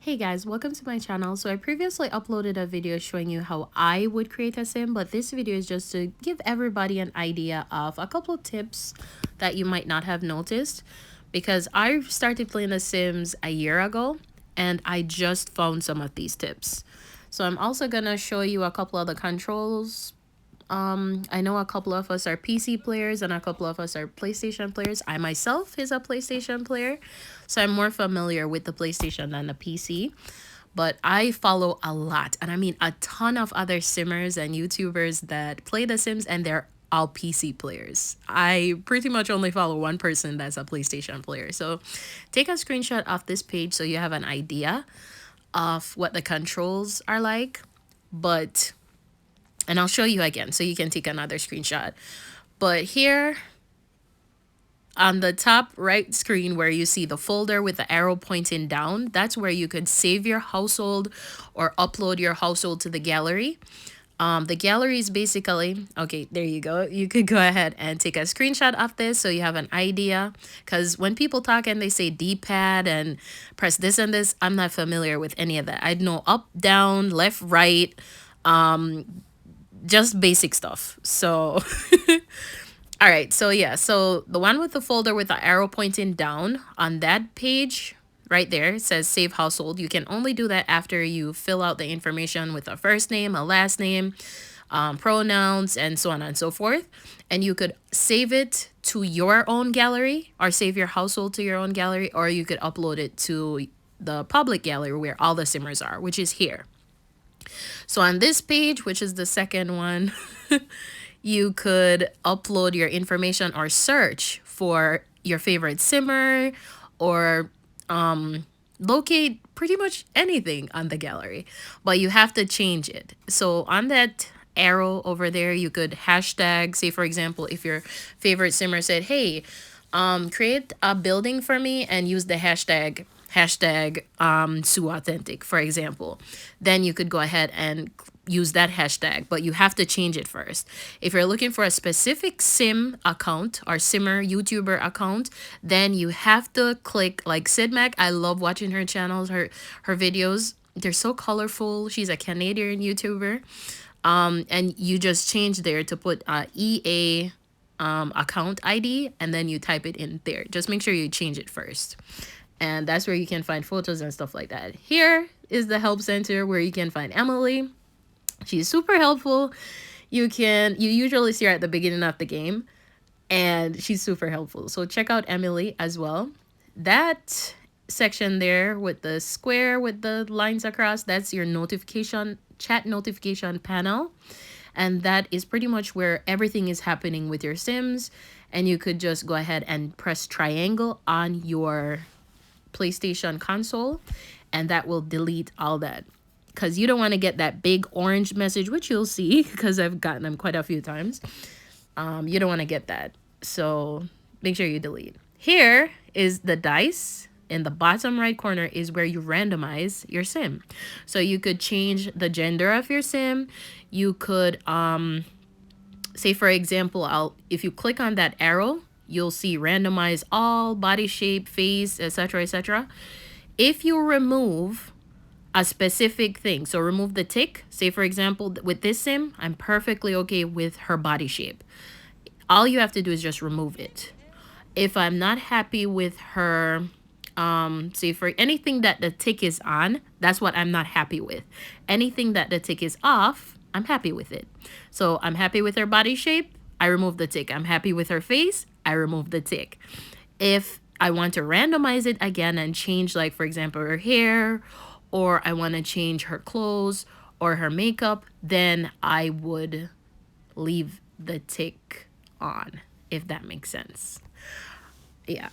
Hey guys, welcome to my channel. So I previously uploaded a video showing you how I would create a sim, but this video is just to give everybody an idea of a couple of tips that you might not have noticed, because I started playing The Sims a year ago and I just found some of these tips. So I'm also gonna show you a couple of the controls. I know a couple of us are PC players and a couple of us are PlayStation players. I myself is a PlayStation player, so I'm more familiar with the PlayStation than the PC. But I follow a lot, and I mean a ton of other simmers and YouTubers that play The Sims, and they're all PC players. I pretty much only follow one person that's a PlayStation player. So take a screenshot of this page so you have an idea of what the controls are like. And I'll show you again so you can take another screenshot. But here on the top right screen where you see the folder with the arrow pointing down, that's where you could save your household or upload your household to the gallery. The gallery is basically, okay, there you go. You could go ahead and take a screenshot of this so you have an idea. Because when people talk and they say D-pad and press this and this, I'm not familiar with any of that. I know up, down, left, right, just basic stuff. So all right, so yeah, so the one with the folder with the arrow pointing down, on that page right there, it says save household. You can only do that after you fill out the information with a first name, a last name, pronouns, and so on and so forth. And you could save it to your own gallery or save your household to your own gallery, or you could upload it to the public gallery where all the simmers are, which is here. So on this page, which is the second one, you could upload your information or search for your favorite simmer or locate pretty much anything on the gallery, but you have to change it. So on that arrow over there, you could hashtag, say for example, if your favorite simmer said, hey, create a building for me and use the hashtag Sue Authentic, for example, then you could go ahead and use that hashtag, but you have to change it first. If you're looking for a specific sim account or simmer YouTuber account, then you have to click like Sidmac. I love watching her channels, her videos. They're so colorful. She's a Canadian YouTuber. And you just change there to put EA account ID, and then you type it in there. Just make sure you change it first. And that's where you can find photos and stuff like that. Here is the help center where you can find Emily. She's super helpful. You usually see her at the beginning of the game, and she's super helpful. So check out Emily as well. That section there with the square with the lines across, that's your chat notification panel. And that is pretty much where everything is happening with your Sims. And you could just go ahead and press triangle on your PlayStation console, and that will delete all that, because you don't want to get that big orange message, which you'll see because I've gotten them quite a few times. You don't want to get that, so make sure you delete. Here is the dice. In the bottom right corner is where you randomize your sim. So you could change the gender of your sim. You could say for example, if you click on that arrow, you'll see randomize all, body shape, face, etc., etc. If you remove a specific thing, so remove the tick, say for example, with this sim, I'm perfectly okay with her body shape. All you have to do is just remove it. If I'm not happy with her, say for anything that the tick is on, that's what I'm not happy with. Anything that the tick is off, I'm happy with it. So I'm happy with her body shape, I remove the tick. I'm happy with her face, I remove the tick. If I want to randomize it again and change, like for example, her hair, or I want to change her clothes or her makeup, then I would leave the tick on, if that makes sense. Yeah.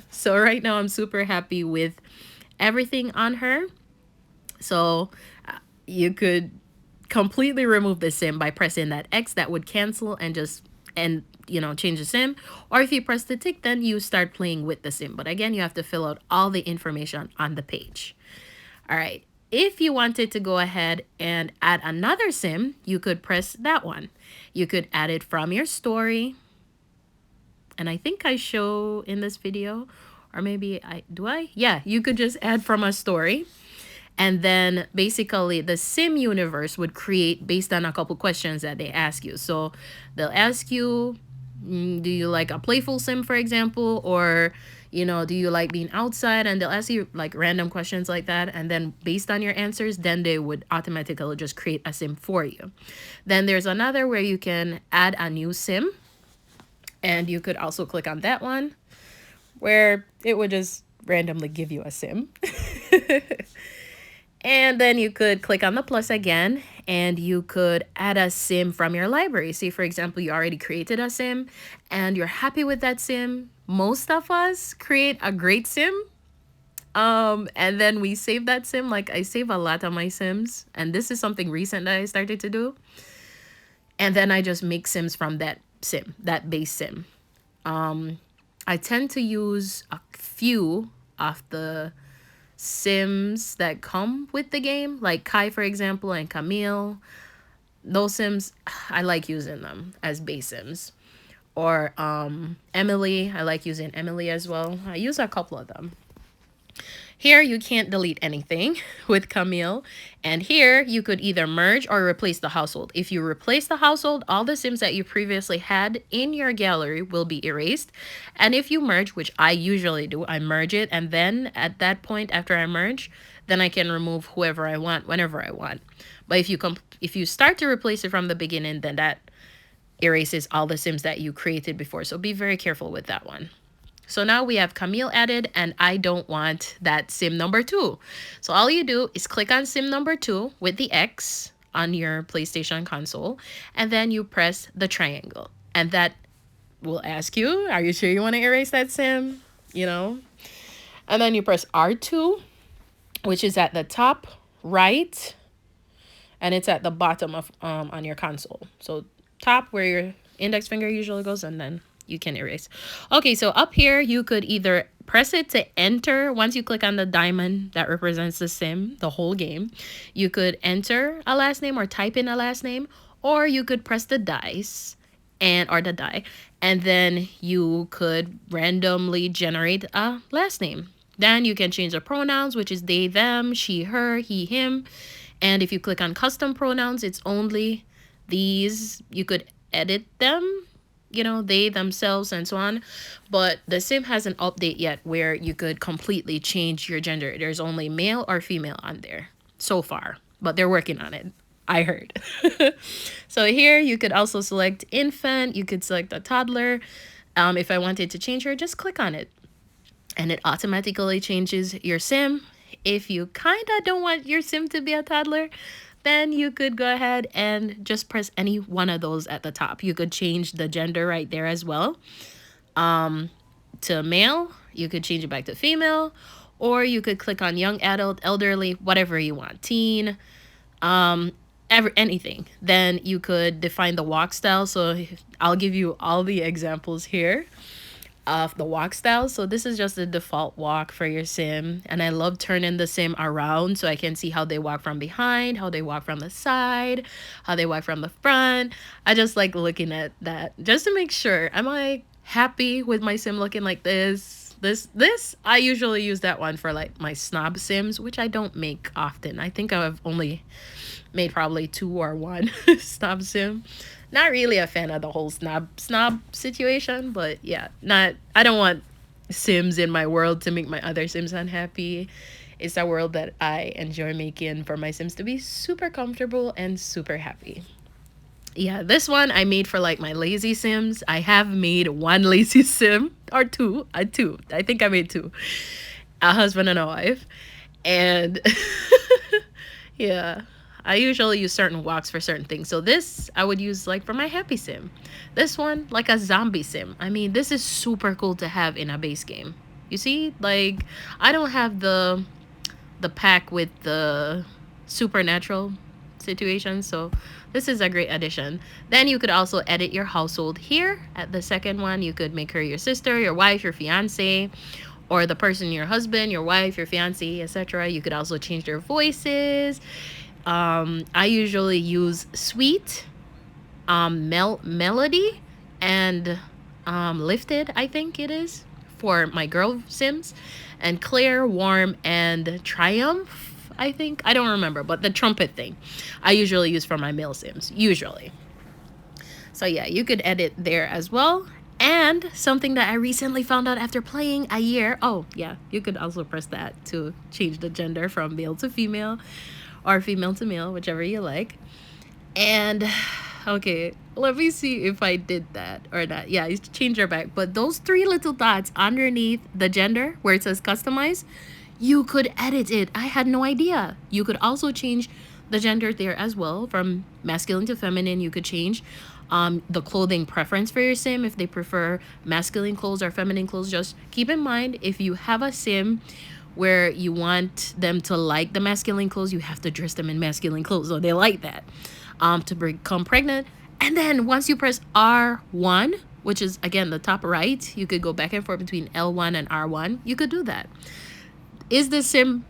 So right now I'm super happy with everything on her. So you could completely remove the sim by pressing that X. That would cancel and just change the sim. Or if you press the tick, then you start playing with the sim. But again, you have to fill out all the information on the page. All right. If you wanted to go ahead and add another sim, you could press that one. You could add it from your story. And I think I show in this video, Or maybe I do I? Yeah, you could just add from a story. And then basically the sim universe would create based on a couple questions that they ask you. So they'll ask you, do you like a playful sim, for example, or do you like being outside? And they'll ask you like random questions like that, and then based on your answers, then they would automatically just create a sim for you. Then there's another where you can add a new sim, and you could also click on that one where it would just randomly give you a sim. And then you could click on the plus again, and you could add a sim from your library. Say, for example, you already created a sim and you're happy with that sim. Most of us create a great sim. And then we save that sim. Like, I save a lot of my sims, and this is something recent that I started to do. And then I just make sims from that sim, that base sim. I tend to use a few of the sims that come with the game, like Kai, for example, and Camille. Those sims, I like using them as base sims. Or Emily, I like using Emily as well. I use a couple of them. Here, you can't delete anything with Camille. And here, you could either merge or replace the household. If you replace the household, all the sims that you previously had in your gallery will be erased. And if you merge, which I usually do, I merge it. And then at that point, after I merge, then I can remove whoever I want, whenever I want. But if you start to replace it from the beginning, then that erases all the sims that you created before. So be very careful with that one. So now we have Camille added, and I don't want that sim number 2. So all you do is click on sim number 2 with the X on your PlayStation console, and then you press the triangle. And that will ask you, are you sure you want to erase that sim? And then you press R2, which is at the top right, and it's at the bottom of on your console. So top where your index finger usually goes, and then you can erase. Okay, so up here, you could either press it to enter. Once you click on the diamond that represents the sim, the whole game, you could enter a last name or type in a last name, or you could press the dice or the die, and then you could randomly generate a last name. Then you can change the pronouns, which is they, them, she, her, he, him. And if you click on custom pronouns, it's only these. You could edit them, they, themselves, and so on. But the sim hasn't updated yet where you could completely change your gender. There's only male or female on there so far, but they're working on it, I heard. So here you could also select infant. You could select a toddler. If I wanted to change her, just click on it, and it automatically changes your sim. If you kind of don't want your sim to be a toddler, then you could go ahead and just press any one of those at the top. You could change the gender right there as well. To male, you could change it back to female, or you could click on young adult, elderly, whatever you want, teen, anything. Then you could define the walk style. So I'll give you all the examples here of the walk style. So this is just the default walk for your sim, and I love turning the sim around so I can see how they walk from behind, how they walk from the side, how they walk from the front. I just like looking at that just to make sure, am I happy with my sim looking like this? I usually use that one for like my snob sims, which I don't make often. I think I've only made probably 2 or 1 snob sim. Not really a fan of the whole snob situation, but yeah, I don't want sims in my world to make my other sims unhappy. It's a world that I enjoy making for my sims to be super comfortable and super happy. Yeah, this one I made for like my lazy sims. I have made 1 lazy sim or 2. I think I made 2. A husband and a wife. And yeah, I usually use certain walks for certain things. So this I would use like for my happy sim. This one like a zombie sim. I mean, this is super cool to have in a base game. You see, like I don't have the pack with the supernatural situation, so this is a great addition. Then you could also edit your household here at the second one. You could make her your sister, your wife, your fiance, or the person, your husband, your wife, your fiance, etc. You could also change their voices. I usually use Sweet, Melody, and Lifted, I think it is, for my girl Sims, and Claire, Warm, and Triumph. I think I don't remember, but the trumpet thing I usually use for my male Sims usually. So yeah, you could edit there as well. And something that I recently found out after playing a year. Oh, yeah, you could also press that to change the gender from male to female or female to male, whichever you like. And okay, let me see if I did that or not. Yeah, I changed her back. But those three little dots underneath the gender where it says customize, you could edit it. I had no idea. You could also change the gender there as well from masculine to feminine. You could change the clothing preference for your sim if they prefer masculine clothes or feminine clothes. Just keep in mind, if you have a sim where you want them to like the masculine clothes, you have to dress them in masculine clothes so they like that to become pregnant. And then once you press R1, which is again the top right, you could go back and forth between L1 and R1. You could do that. Is the sim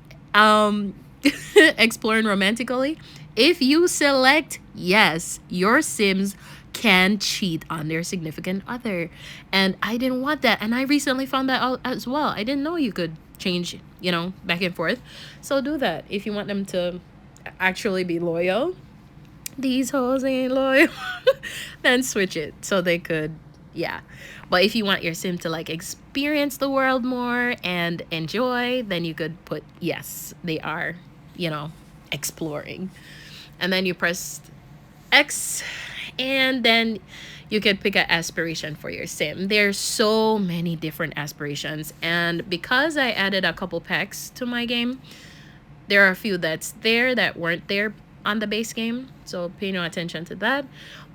exploring romantically? If you select yes, your sims can cheat on their significant other. And I didn't want that. And I recently found that out as well. I didn't know you could change, back and forth. So do that if you want them to actually be loyal. These hoes ain't loyal. Then switch it so they could, yeah. But if you want your sim to like experience the world more and enjoy, then you could put yes, they are, exploring. And then you press X, and then you could pick an aspiration for your sim. There's so many different aspirations, and because I added a couple packs to my game, there are a few that's there that weren't there on the base game, so pay no attention to that.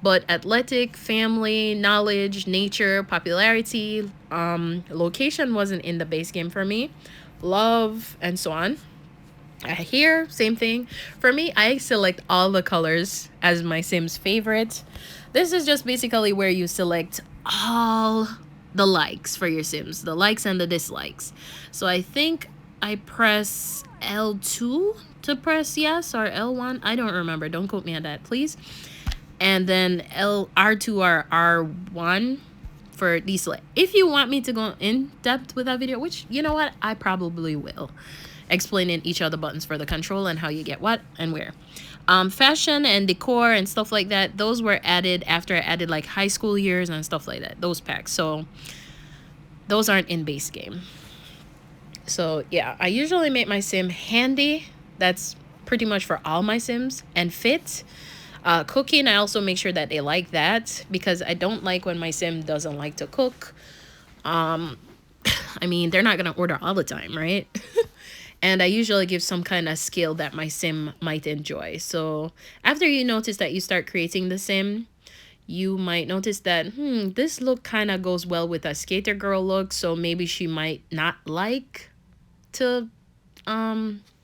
But athletic, family, knowledge, nature, popularity, location wasn't in the base game for me, love, and so on. Here, same thing. For me, I select all the colors as my Sims favorite. This is just basically where you select all the likes for your Sims, the likes and the dislikes. So I think I press L2 to press yes, or L1. I don't remember. Don't quote me on that, please. And then R2 or R1 for these. If you want me to go in depth with that video, which you know what, I probably will, explaining each of the buttons for the control and how you get what and where. Fashion and decor and stuff like that, those were added after I added like high school years and stuff like that, those packs. So those aren't in base game. So yeah, I usually make my sim handy. That's pretty much for all my sims, and fit. Cooking, I also make sure that they like that, because I don't like when my sim doesn't like to cook. I mean, they're not gonna order all the time, right? And I usually give some kind of skill that my sim might enjoy. So after you notice that you start creating the sim, you might notice that, this look kind of goes well with a skater girl look, so maybe she might not like to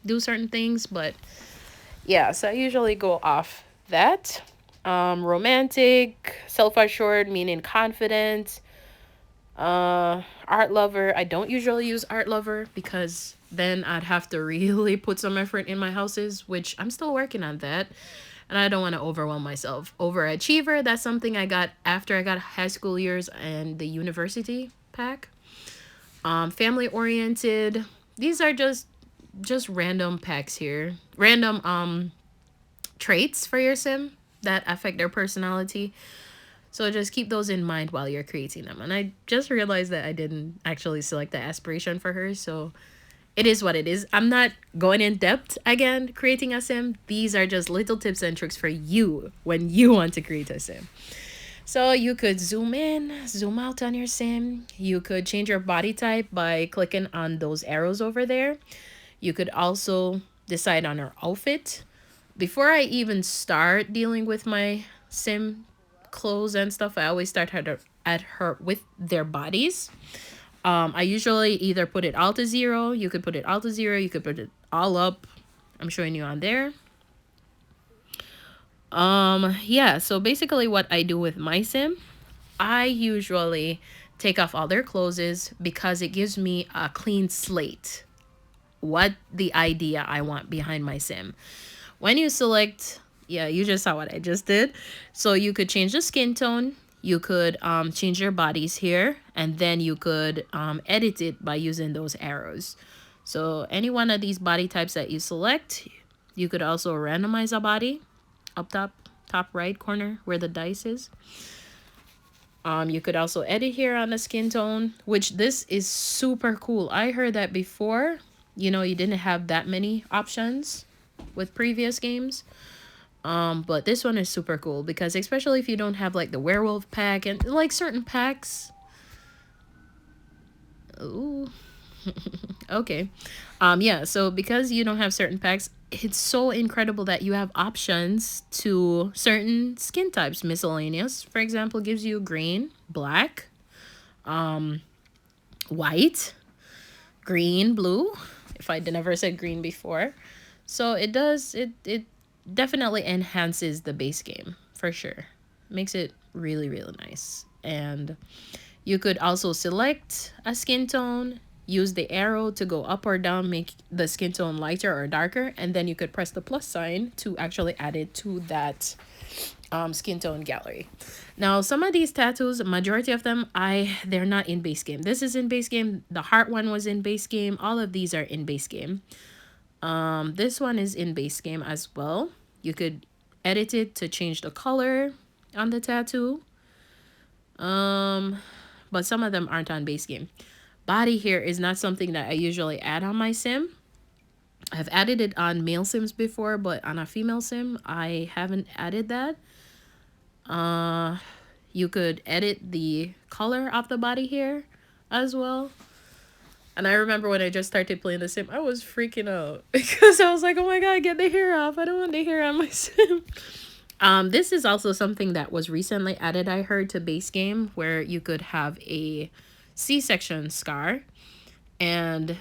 do certain things. But yeah, so I usually go off that. Romantic, self-assured, meaning confident. Art lover, I don't usually use art lover because then I'd have to really put some effort in my houses, which I'm still working on that, and I don't want to overwhelm myself. Overachiever, that's something I got after I got high school years and the university pack. Family oriented, these are just random packs here, random traits for your sim that affect their personality. So just keep those in mind while you're creating them. And I just realized that I didn't actually select the aspiration for her, so it is what it is. I'm not going in depth again creating a sim. These are just little tips and tricks for you when you want to create a sim. So you could zoom in, zoom out on your sim. You could change your body type by clicking on those arrows over there. You could also decide on her outfit. Before I even start dealing with my sim clothes and stuff, I always start at her with their bodies. I usually either put it all to 0. You could put it all to 0. You could put it all up. I'm showing you on there. Yeah, so basically what I do with my sim, I usually take off all their clothes because it gives me a clean slate. What the idea I want behind my sim. When you select, yeah, you just saw what I just did. So you could change the skin tone. you could change your bodies here, and then you could edit it by using those arrows. So any one of these body types that you select, you could also randomize a body up top right corner where the dice is. You could also edit here on the skin tone, which this is super cool. I heard that before, you know, you didn't have that many options with previous games. But this one is super cool because especially if you don't have like the werewolf pack and like certain packs. Ooh. Okay. Yeah, so because you don't have certain packs, it's so incredible that you have options to certain skin types. Miscellaneous, for example, gives you green, black, white, green, blue, if I never said green before. So it definitely enhances the base game for sure. Makes it really, really nice. And you could also select a skin tone, use the arrow to go up or down, make the skin tone lighter or darker, and then you could press the plus sign to actually add it to that skin tone gallery. Now, some of these tattoos, majority of them, they're not in base game. This is in base game. The heart one was in base game. All of these are in base game. This one is in base game as well. You could edit it to change the color on the tattoo. But some of them aren't on base game. Body here is not something that I usually add on my sim. I've added it on male sims before, but on a female sim, I haven't added that. You could edit the color of the body here as well. And I remember when I just started playing the sim, I was freaking out because I was like, oh my god, get the hair off. I don't want the hair on my sim. This is also something that was recently added, I heard, to base game, where you could have a C-section scar and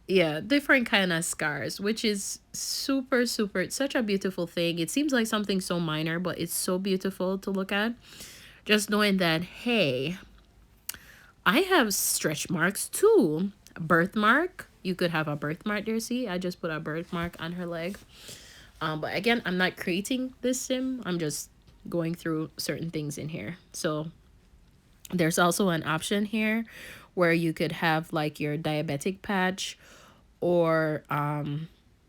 yeah, different kind of scars, which is super, super, it's such a beautiful thing. It seems like something so minor, but it's so beautiful to look at. Just knowing that, hey, I have stretch marks too. A birthmark. You could have a birthmark there. See, I just put a birthmark on her leg. But again, I'm not creating this sim. I'm just going through certain things in here. So there's also an option here where you could have like your diabetic patch, or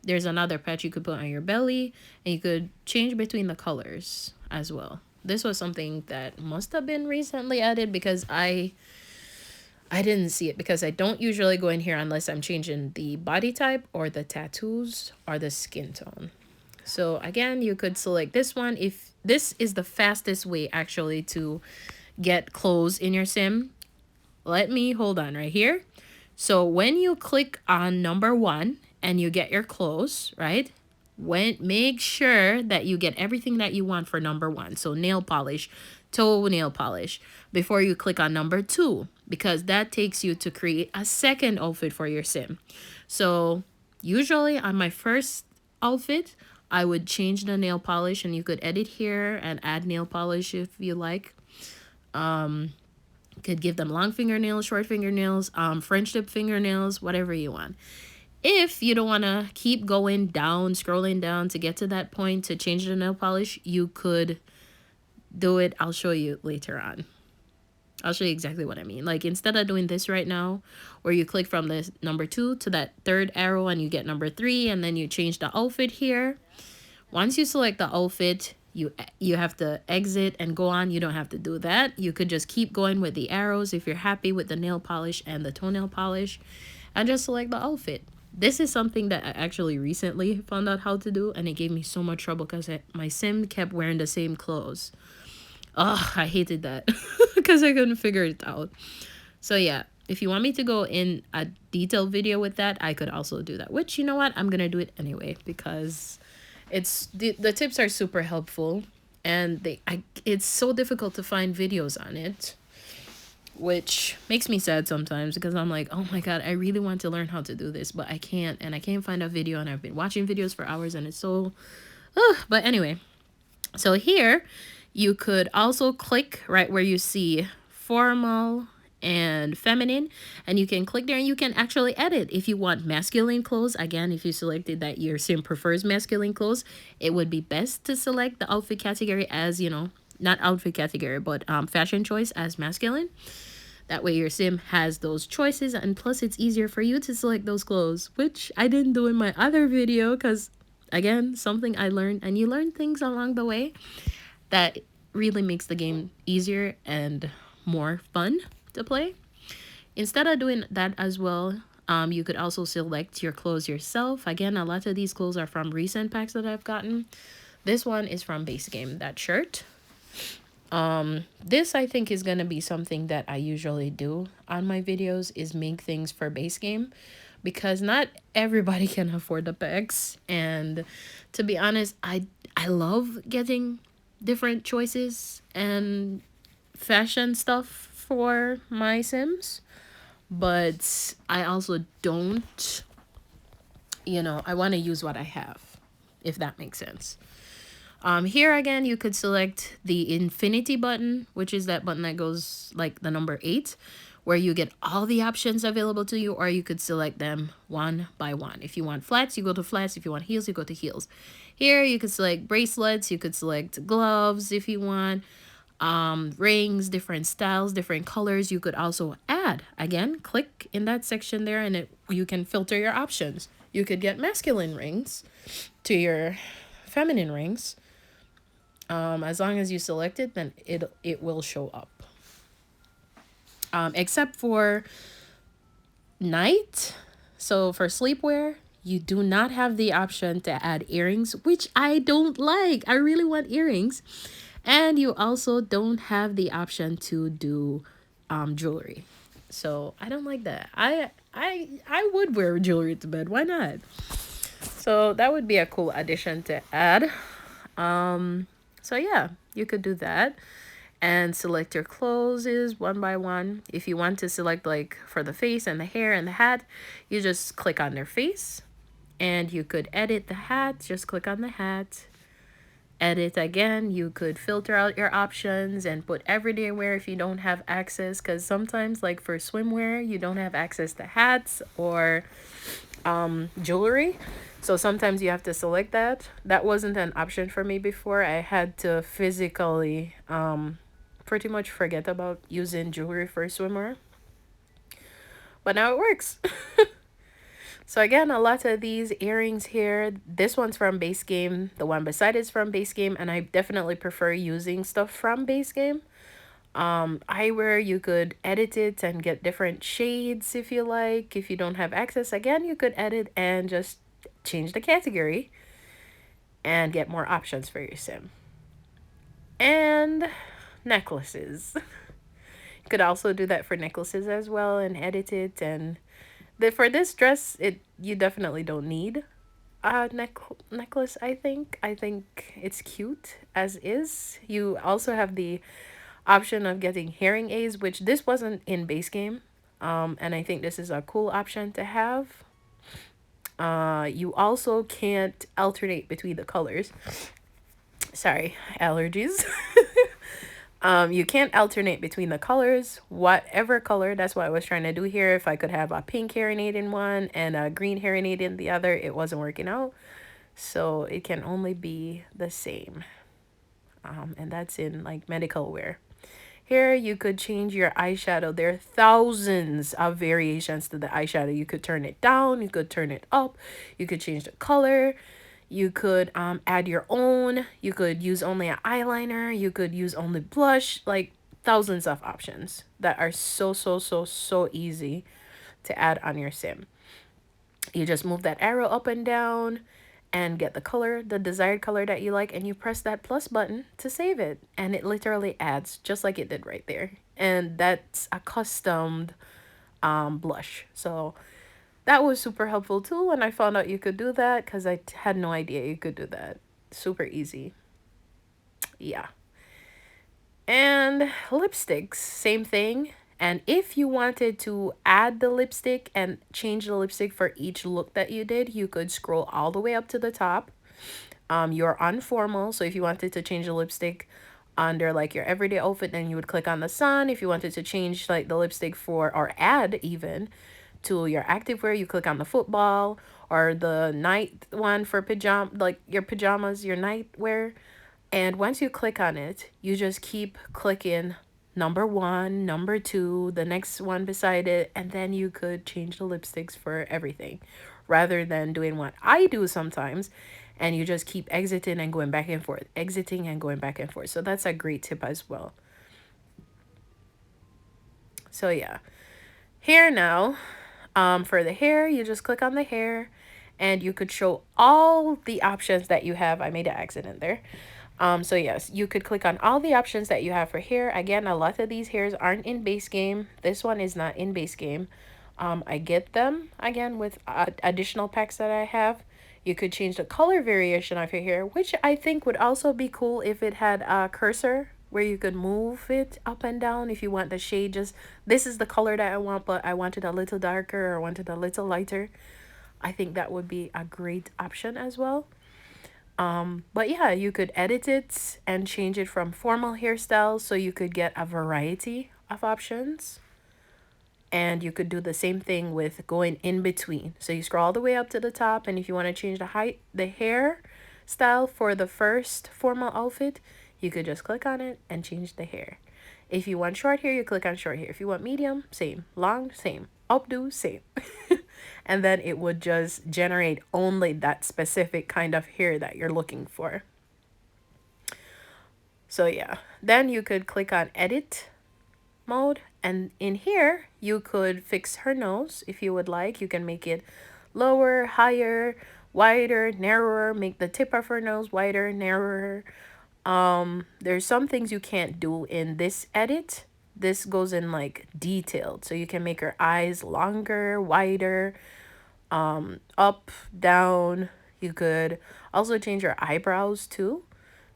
there's another patch you could put on your belly, and you could change between the colors as well. This was something that must have been recently added because I didn't see it, because I don't usually go in here unless I'm changing the body type or the tattoos or the skin tone. So again, you could select this one. If this is the fastest way actually to get clothes in your sim. Let me hold on right here. So when you click on number 1 and you get your clothes, right? Make sure that you get everything that you want for number 1. So nail polish, toe nail polish, before you click on number 2, because that takes you to create a second outfit for your sim. So usually on my first outfit, I would change the nail polish, and you could edit here and add nail polish if you like. Could give them long fingernails, short fingernails, French tip fingernails, whatever you want. If you don't want to keep going down, scrolling down to get to that point to change the nail polish, you could do it. I'll show you later on. I'll show you exactly what I mean. Like, instead of doing this right now, where you click from the number 2 to that third arrow and you get number 3, and then you change the outfit here. Once you select the outfit, you have to exit and go on. You don't have to do that. You could just keep going with the arrows if you're happy with the nail polish and the toenail polish, and just select the outfit. This is something that I actually recently found out how to do, and it gave me so much trouble because my sim kept wearing the same clothes. Oh, I hated that because I couldn't figure it out. So yeah, if you want me to go in a detailed video with that, I could also do that, which, you know what, I'm gonna do it anyway, because the tips are super helpful, and it's so difficult to find videos on it, which makes me sad sometimes, because I'm like, oh my god, I really want to learn how to do this, but I can't, and I can't find a video, and I've been watching videos for hours, and it's so but anyway, so here you could also click right where you see formal and feminine, and you can click there and you can actually edit. If you want masculine clothes, again, if you selected that your sim prefers masculine clothes, it would be best to select the outfit category as, you know, not outfit category, but fashion choice as masculine. That way your sim has those choices, and plus it's easier for you to select those clothes, which I didn't do in my other video because, again, something I learned, and you learn things along the way that really makes the game easier and more fun to play. Instead of doing that as well, you could also select your clothes yourself. Again, a lot of these clothes are from recent packs that I've gotten. This one is from base game, that shirt. This I think is gonna be something that I usually do on my videos, is make things for base game, because not everybody can afford the packs. And to be honest, I love getting different choices and fashion stuff for my Sims, but I also don't, I want to use what I have, if that makes sense. Here again, you could select the infinity button, which is that button that goes like the number 8, where you get all the options available to you, or you could select them one by one. If you want flats, you go to flats. If you want heels, you go to heels. Here, you could select bracelets. You could select gloves if you want, rings, different styles, different colors. You could also add, again, click in that section there, and you can filter your options. You could get masculine rings to your feminine rings. As long as you select it, then it will show up. Except for night. So for sleepwear, you do not have the option to add earrings, which I don't like. I really want earrings. And you also don't have the option to do jewelry. So I don't like that. I would wear jewelry to bed. Why not? So that would be a cool addition to add. So yeah, you could do that and select your clothes one by one. If you want to select like for the face and the hair and the hat, you just click on their face, and you could edit the hat. Just click on the hat. Edit again. You could filter out your options and put everyday wear if you don't have access, because sometimes like for swimwear you don't have access to hats or jewelry. So sometimes you have to select that. That wasn't an option for me before. I had to physically pretty much forget about using jewelry for swimwear. But now it works. So again, a lot of these earrings here, this one's from base game, the one beside is from base game, and I definitely prefer using stuff from base game. Eyewear, you could edit it and get different shades if you like. If you don't have access, again, you could edit and just change the category and get more options for your sim. And necklaces. You could also do that for necklaces as well and edit it. And for this dress, you definitely don't need a necklace. I think it's cute as is. You also have the option of getting hearing aids, which this wasn't in base game, and I think this is a cool option to have. You also can't alternate between the colors. Sorry, allergies. You can't alternate between the colors, whatever color. That's what I was trying to do here. If I could have a pink hearing aid in one and a green hearing aid in the other, it wasn't working out. So it can only be the same. And that's in like medical wear. Here you could change your eyeshadow. There are thousands of variations to the eyeshadow. You could turn it down, you could turn it up, you could change the color, you could add your own, you could use only an eyeliner, you could use only blush, like thousands of options that are so easy to add on your sim. You just move that arrow up and down and get the color, the desired color that you like, and you press that plus button to save it, and it literally adds just like it did right there. And that's a customed blush. So that was super helpful too when I found out you could do that, because I had no idea you could do that. Super easy. Yeah. And lipsticks, same thing. And if you wanted to add the lipstick and change the lipstick for each look that you did, you could scroll all the way up to the top. You're on formal, so if you wanted to change the lipstick under like your everyday outfit, then you would click on the sun. If you wanted to change like the lipstick for, or add even to your activewear, you click on the football, or the night one for pajama, like your pajamas, your nightwear. And once you click on it, you just keep clicking number one, number two, the next one beside it, and then you could change the lipsticks for everything rather than doing what I do sometimes. And you just keep exiting and going back and forth, exiting and going back and forth. So that's a great tip as well. So yeah, hair now. For the hair, you just click on the hair and you could show all the options that you have. I made an accident there. So yes, you could click on all the options that you have for hair. Again, a lot of these hairs aren't in base game. This one is not in base game. I get them again with additional packs that I have. You could change the color variation of your hair, which I think would also be cool if it had a cursor where you could move it up and down if you want the shade. Just this is the color that I want, but I want it a little darker or want it a little lighter. I think that would be a great option as well. But yeah, you could edit it and change it from formal hairstyles so you could get a variety of options. And you could do the same thing with going in between. So you scroll all the way up to the top, and if you want to change the height, the hair style for the first formal outfit, you could just click on it and change the hair. If you want short hair, you click on short hair. If you want medium, same. Long, same. Updo, same. And then it would just generate only that specific kind of hair that you're looking for. So yeah, then you could click on edit mode, and in here you could fix her nose if you would like. You can make it lower, higher, wider, narrower, make the tip of her nose wider, narrower. There's some things you can't do in this edit. This goes in like detailed, so you can make her eyes longer, wider, up, down. You could also change your eyebrows too,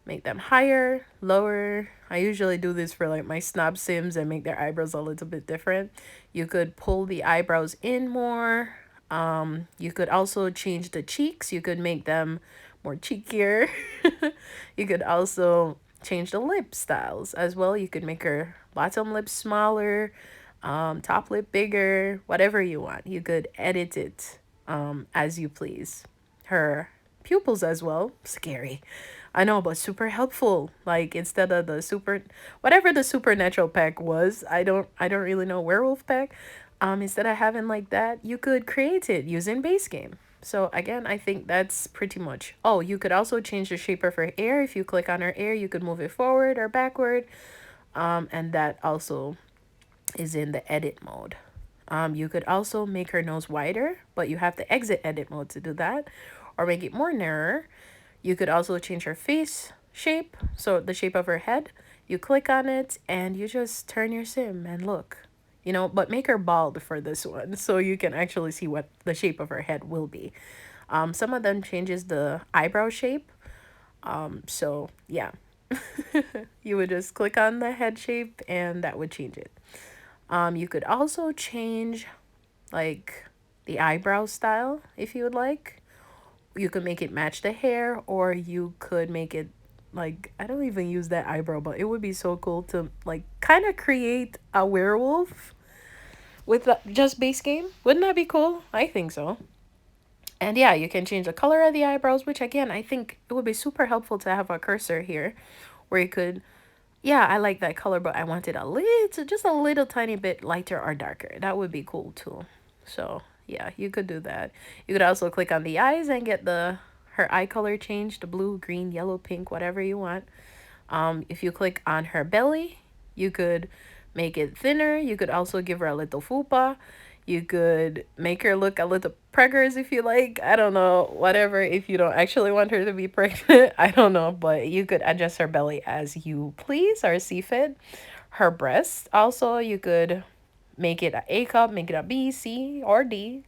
make them higher, lower. I usually do this for like my snob sims and make their eyebrows a little bit different. You could pull the eyebrows in more. You could also change the cheeks. You could make them more cheekier. You could also change the lip styles as well. You could make her bottom lip smaller, top lip bigger, whatever you want. You could edit it as you please. Her pupils as well. Scary. I know, but super helpful. Like instead of the super whatever the supernatural pack was, I don't really know, werewolf pack. Instead of having like that, you could create it using base game. So again, I think that's pretty much. Oh, you could also change the shape of her hair. If you click on her hair, you could move it forward or backward. And that also is in the edit mode. You could also make her nose wider, but you have to exit edit mode to do that, or make it more narrower. You could also change her face shape, so the shape of her head. You click on it and you just turn your sim and look. You know, but make her bald for this one so you can actually see what the shape of her head will be. Some of them changes the eyebrow shape. So yeah. You would just click on the head shape and that would change it. You could also change like the eyebrow style if you would like. You could make it match the hair, or you could make it like, I don't even use that eyebrow, but it would be so cool to like kind of create a werewolf with just base game. Wouldn't that be cool? I think so. And yeah, you can change the color of the eyebrows, which again, I think it would be super helpful to have a cursor here where you could, yeah, I like that color, but I want it a little, just a little tiny bit lighter or darker. That would be cool too. So yeah, you could do that. You could also click on the eyes and get her eye color changed to blue, green, yellow, pink, whatever you want. If you click on her belly, you could make it thinner. You could also give her a little fupa. You could make her look a little preggers if you like. I don't know, whatever. If you don't actually want her to be pregnant, I don't know. But you could adjust her belly as you please or see fit. Her breasts also, you could make it a cup, make it a B, C, or D.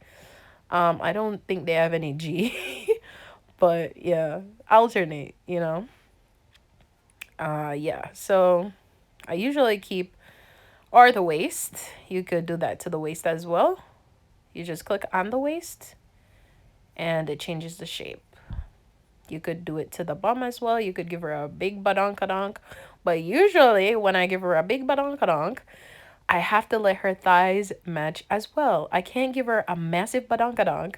I don't think they have any G. But yeah, alternate, you know. Yeah, so I usually keep, or the waist. You could do that to the waist as well. You just click on the waist and it changes the shape. You could do it to the bum as well. You could give her a big badonkadonk. But usually when I give her a big badonkadonk, I have to let her thighs match as well. I can't give her a massive badonkadonk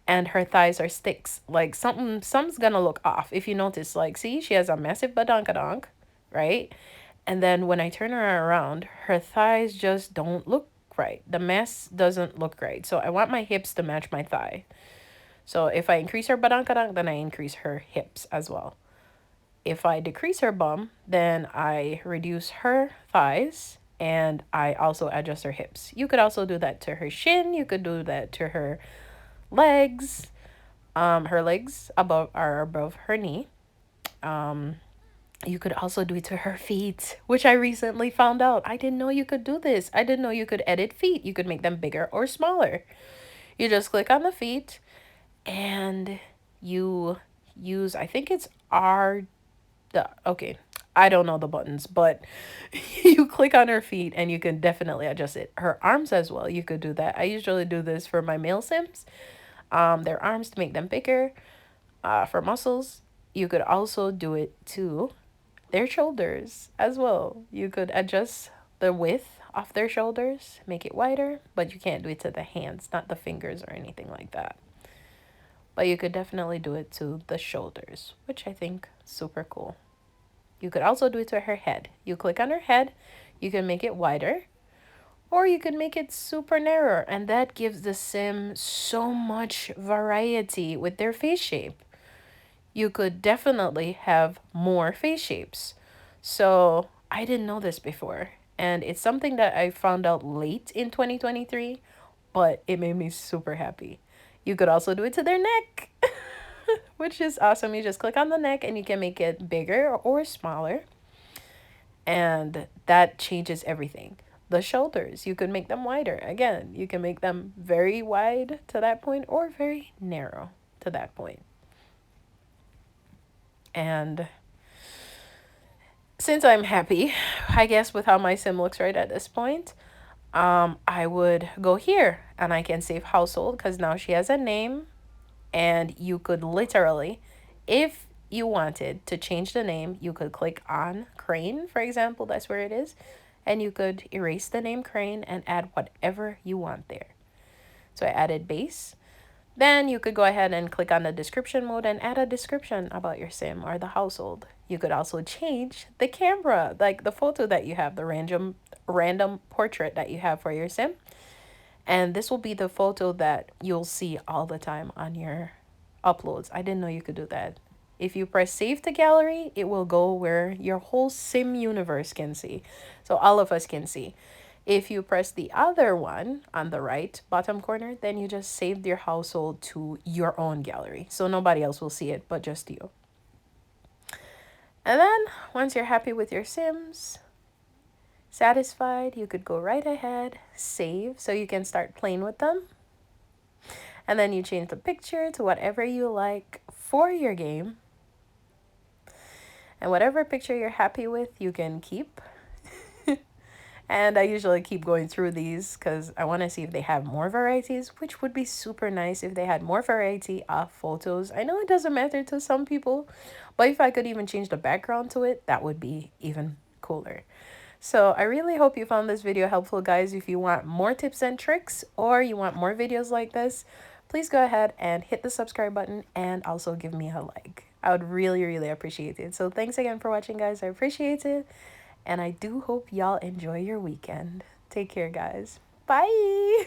and her thighs are sticks. Like something's gonna look off if you notice. Like, see, she has a massive badonkadonk, right? And then when I turn her around, her thighs just don't look right. The mess doesn't look right. So I want my hips to match my thigh. So if I increase her badonkadonk, then I increase her hips as well. If I decrease her bum, then I reduce her thighs and I also adjust her hips. You could also do that to her shin. You could do that to her legs. Her legs are above her knee. You could also do it to her feet, which I recently found out. I didn't know you could do this. I didn't know you could edit feet. You could make them bigger or smaller. You just click on the feet and you use, I think it's okay, I don't know the buttons, but you click on her feet and you can definitely adjust it. Her arms as well, you could do that. I usually do this for my male Sims. Their arms to make them bigger. For muscles, you could also do it to their shoulders as well. You could adjust the width of their shoulders, make it wider, but you can't do it to the hands, not the fingers or anything like that. But you could definitely do it to the shoulders, which I think super cool. You could also do it to her head. You click on her head, you can make it wider, or you can make it super narrow, and that gives the sim so much variety with their face shape. You could definitely have more face shapes. So I didn't know this before, and it's something that I found out late in 2023, but it made me super happy. You could also do it to their neck, which is awesome. You just click on the neck and you can make it bigger or smaller, and that changes everything. The shoulders, you could make them wider. Again, you can make them very wide to that point or very narrow to that point. And since I'm happy, I guess, with how my sim looks right at this point, I would go here and I can save household because now she has a name, and you could literally, if you wanted to change the name, you could click on Crane, for example, that's where it is, and you could erase the name Crane and add whatever you want there. So I added base. Then you could go ahead and click on the description mode and add a description about your sim or the household. You could also change the camera, like the photo that you have, the random portrait that you have for your sim. And this will be the photo that you'll see all the time on your uploads. I didn't know you could do that. If you press save to gallery, it will go where your whole sim universe can see. So all of us can see. If you press the other one on the right bottom corner, then you just saved your household to your own gallery. So nobody else will see it but just you. And then once you're happy with your sims, satisfied, you could go right ahead, save, so you can start playing with them. And then you change the picture to whatever you like for your game. And whatever picture you're happy with, you can keep. And I usually keep going through these because I want to see if they have more varieties, which would be super nice if they had more variety of photos. I know it doesn't matter to some people, but if I could even change the background to it, that would be even cooler. So I really hope you found this video helpful, guys. If you want more tips and tricks or you want more videos like this, please go ahead and hit the subscribe button and also give me a like. I would really appreciate it. So thanks again for watching, guys. I appreciate it. And I do hope y'all enjoy your weekend. Take care, guys. Bye.